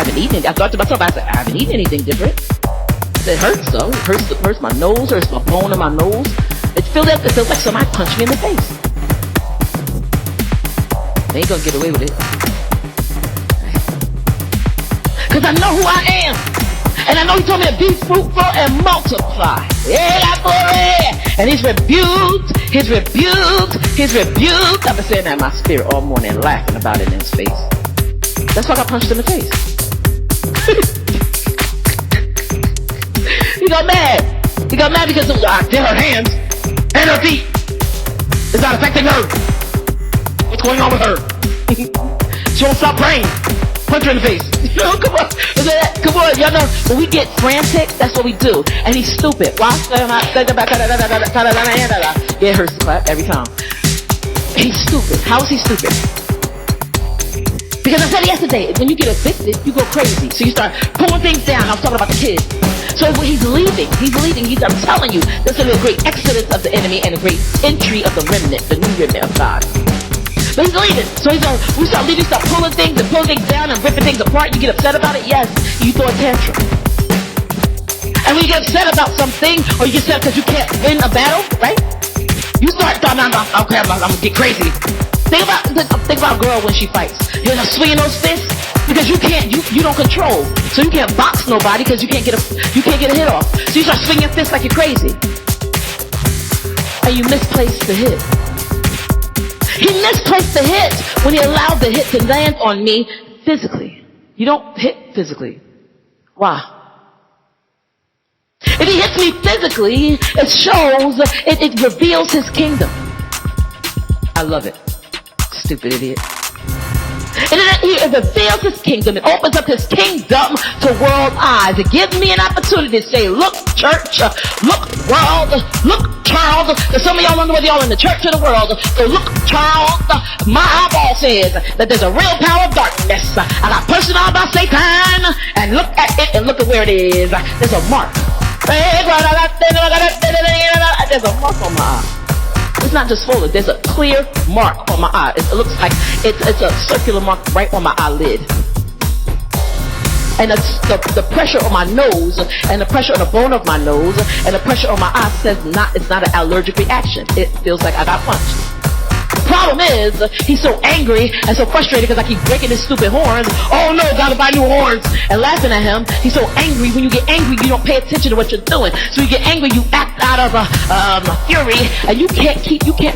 haven't eaten it. I thought to myself, I said, I haven't eaten anything different. It hurts though. It hurts my nose, hurts my bone in my nose. It feels like somebody punched me in the face. They ain't gonna get away with it. Cause I know who I am. And I know he told me to be fruitful and multiply. And he's rebuked. I've been saying that in my spirit all morning and laughing about it in his face. That's why I got punched in the face. He got mad. He got mad because her hands and her feet. It's not affecting her. What's going on with her? She won't stop praying. Punch her in the face. Come on. Come on. Y'all know when we get frantic, that's what we do. And he's stupid. Why? Yeah, it hurts to clap every time. He's stupid. How is he stupid? Because I said yesterday, when you get addicted, you go crazy. So you start pulling things down. I was talking about the kids. So when he's leaving. I'm telling you, there's going to be a great exodus of the enemy and a great entry of the remnant, the new remnant of God. But he's leaving. So we start leaving, start pulling things down and ripping things apart. You get upset about it? Yes. You throw a tantrum. And when you get upset about something, or you get upset because you can't win a battle, right? You start thinking, okay, I'm going to get crazy. Think about a girl when she fights. You're swinging those fists because you don't control. So you can't box nobody because you can't get a hit off. So you start swinging your fists like you're crazy. And you misplace the hit. He misplaced the hit when he allowed the hit to land on me physically. You don't hit physically. Why? If he hits me physically, it shows, it reveals his kingdom. I love it. Stupid idiot. And it reveals his kingdom. It opens up his kingdom to world eyes. It gives me an opportunity to say, look, church, look, world, look, Charles. Because some of y'all wonder whether y'all in the church or the world. So look, Charles, my eyeball says that there's a real power of darkness. I got pushed out by Satan. And look at it and look at where it is. There's a mark. There's a mark on my eye. It's not just swollen. There's a clear mark on my eye. It looks like it's a circular mark right on my eyelid. And the pressure on my nose, and the pressure on the bone of my nose, and the pressure on my eye says it's not an allergic reaction. It feels like I got punched. The problem is, he's so angry and so frustrated because I keep breaking his stupid horns. Oh no, gotta buy new horns. And laughing at him. He's so angry. When you get angry, you don't pay attention to what you're doing. So you get angry, you act out of fury, and you can't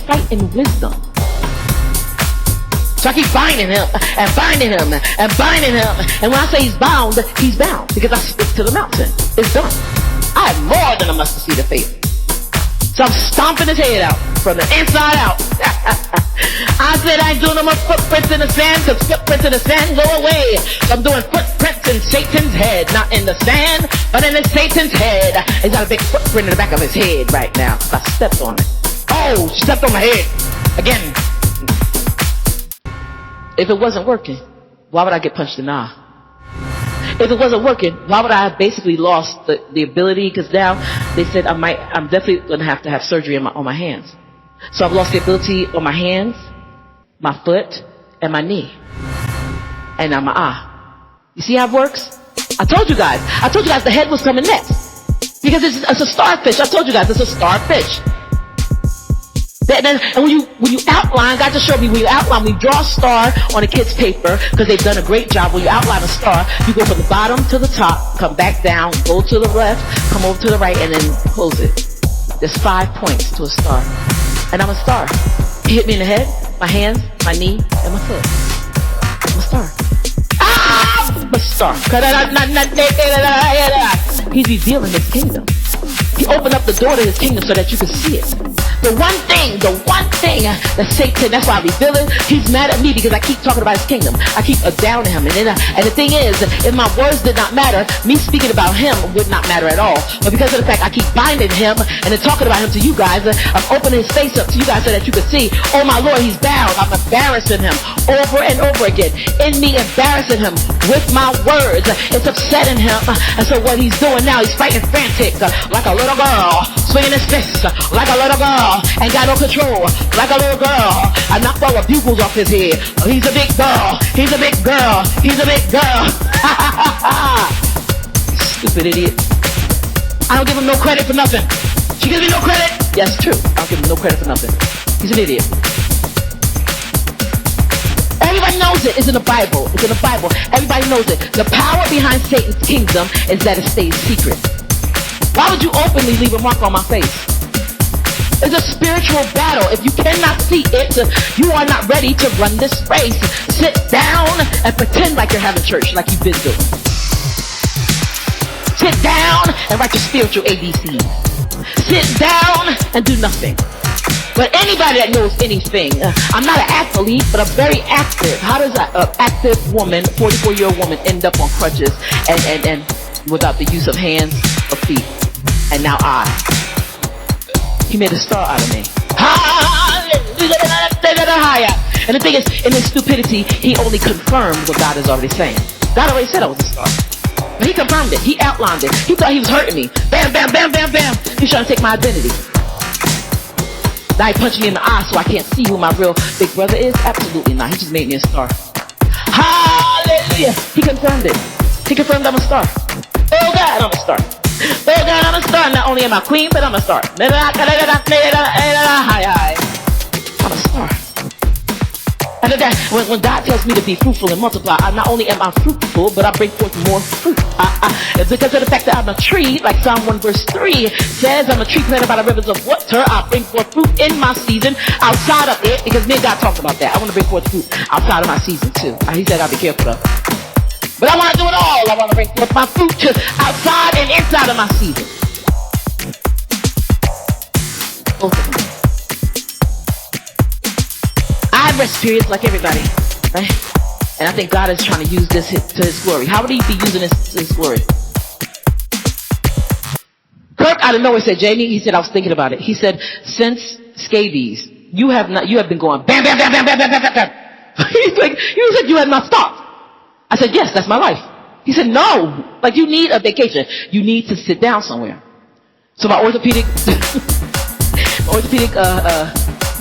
fight in wisdom. So I keep binding him, and binding him, and binding him. And when I say he's bound because I speak to the mountain. It's done. I have more than a mustard seed of faith. So I'm stomping his head out from the inside out. I said I ain't doing no more footprints in the sand, because footprints in the sand go away. So I'm doing footprints in Satan's head, not in the sand, but in Satan's head. He's got a big footprint in the back of his head right now. I stepped on it. Oh, she stepped on my head. Again. If it wasn't working, why would I get punched in the eye? If it wasn't working, why would I have basically lost the ability? Because now they said I'm definitely going to have surgery on my hands. So I've lost the ability on my hands, my foot, and my knee. And now my eye. You see how it works? I told you guys the head was coming next. Because it's a starfish. I told you guys it's a starfish. And when you outline, God just showed me, when you outline, when you draw a star on a kid's paper, because they've done a great job, when you outline a star, you go from the bottom to the top, come back down, go to the left, come over to the right, and then close it. There's 5 points to a star. And I'm a star. He hit me in the head, my hands, my knee, and my foot. I'm a star. I'm a star. He's revealing his kingdom. He opened up the door to his kingdom so that you could see it. The one thing that Satan, that's why I reveal it, he's mad at me because I keep talking about his kingdom. I keep down to him. And the thing is, if my words did not matter, me speaking about him would not matter at all. But because of the fact I keep binding him and then talking about him to you guys, I'm opening his face up to you guys so that you can see, oh my Lord, he's bound. I'm embarrassing him over and over again. In me embarrassing him with my words. It's upsetting him. And so what he's doing now, he's fighting frantic like a little girl, swinging his fists like a little girl. girl, ain't got no control. Like a little girl, I knocked all the bugles off his head. Oh, he's a big girl, he's a big girl, he's a big girl. Stupid idiot. I don't give him no credit for nothing. She gives me no credit. Yes, true. I don't give him no credit for nothing. He's an idiot. Everybody knows it. It's in the Bible. It's in the Bible. Everybody knows it. The power behind Satan's kingdom is that it stays secret. Why would you openly leave a mark on my face? It's a spiritual battle. If you cannot see it, you are not ready to run this race. Sit down and pretend like you're having church, like you've been doing. Sit down and write your spiritual ABC. Sit down and do nothing. But anybody that knows anything, I'm not an athlete, but I'm very active. How does an active woman, 44-year-old woman, end up on crutches and without the use of hands or feet? And now He made a star out of me. And the thing is, in his stupidity, he only confirmed what God is already saying. God already said I was a star. But he confirmed it. He outlined it. He thought he was hurting me. Bam, bam, bam, bam, bam. He's trying to take my identity. Now he punched me in the eye so I can't see who my real big brother is? Absolutely not. He just made me a star. Hallelujah. He confirmed it. He confirmed I'm a star. Oh God, I'm a star. Oh God, I'm a star. Not only am I queen, but I'm a star. I'm a star. And when God tells me to be fruitful and multiply, not only am I fruitful, but I bring forth more fruit. It's because of the fact that I'm a tree, like Psalm 1 verse 3 says, I'm a tree planted by the rivers of water. I bring forth fruit in my season, outside of it, because me and God talked about that. I want to bring forth fruit outside of my season too. He said I'll be careful though. But I want to do it all. I want to bring forth my fruit to outside and inside of my season. Both of them. I have rest periods like everybody, right? And I think God is trying to use this to his glory. How would he be using this to his glory? Kirk out of nowhere said, Jamie, he said, I was thinking about it. He said, since scabies, you have been going bam, bam, bam, bam, bam, bam, bam, bam. He's like, you said you had not stopped. I said, yes, that's my life. He said, no, like you need a vacation. You need to sit down somewhere. So my orthopedic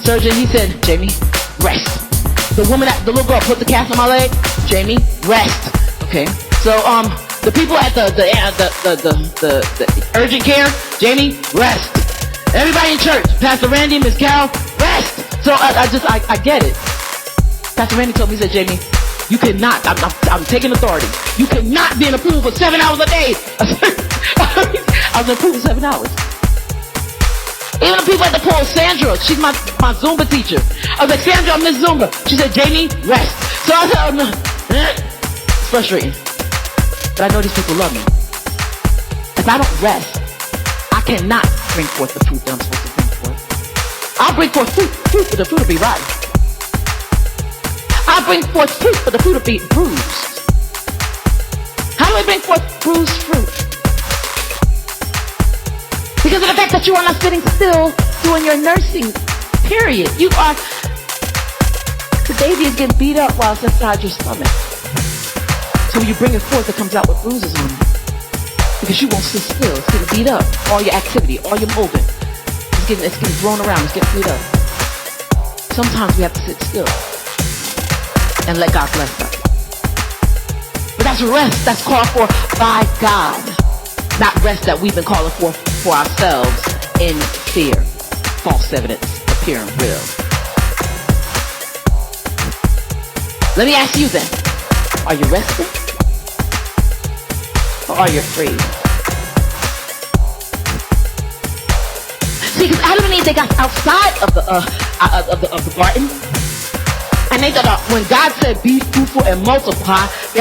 surgeon, he said, Jamie, rest. The little girl put the cast on my leg. Jamie, rest. Okay. So the people at the urgent care, Jamie, rest. Everybody in church, Pastor Randy, Miss Carol, rest. So I get it. Pastor Randy told me, he said, Jamie, you cannot. I'm taking authority. You cannot be in a pool for 7 hours a day. I was in a pool for 7 hours. Even the people at the pool, Sandra, she's my Zumba teacher. I was like, Sandra, I miss Zumba. She said, Jamie, rest. So I said, oh, no. It's frustrating. But I know these people love me. If I don't rest, I cannot bring forth the fruit that I'm supposed to bring forth. I'll bring forth fruit, but the fruit will be rotten. I'll bring forth fruit, but the fruit will be bruised. How do I bring forth bruised fruit? Because of the fact that you are not sitting still doing your nursing, period. The baby is getting beat up while it's inside your stomach. So when you bring it forth, it comes out with bruises on it. Because you won't sit still. It's getting beat up. All your activity, all your movement. It's getting thrown around. It's getting beat up. Sometimes we have to sit still and let God bless us. But that's rest that's called for by God. Not rest that we've been calling for ourselves in fear. False evidence appearing real. Let me ask you then, are you resting? Or are you afraid? See, because Adam and Eve, they got outside of the garden. And they thought, when God said, be fruitful and multiply, we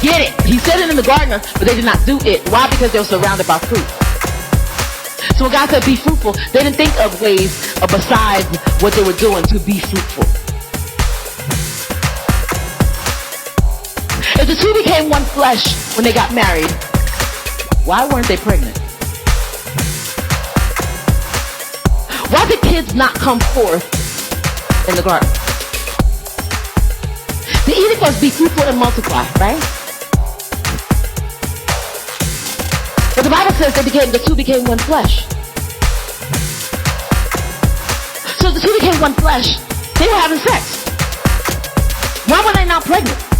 get it. He said it in the garden, but they did not do it. Why? Because they were surrounded by fruit. So when God said, be fruitful, they didn't think of ways besides what they were doing to be fruitful. If the two became one flesh when they got married, why weren't they pregnant? Why did kids not come forth in the garden? The edict was be fruitful and multiply, right? But the Bible says the two became one flesh. So the two became one flesh. They were having sex. Why were they not pregnant?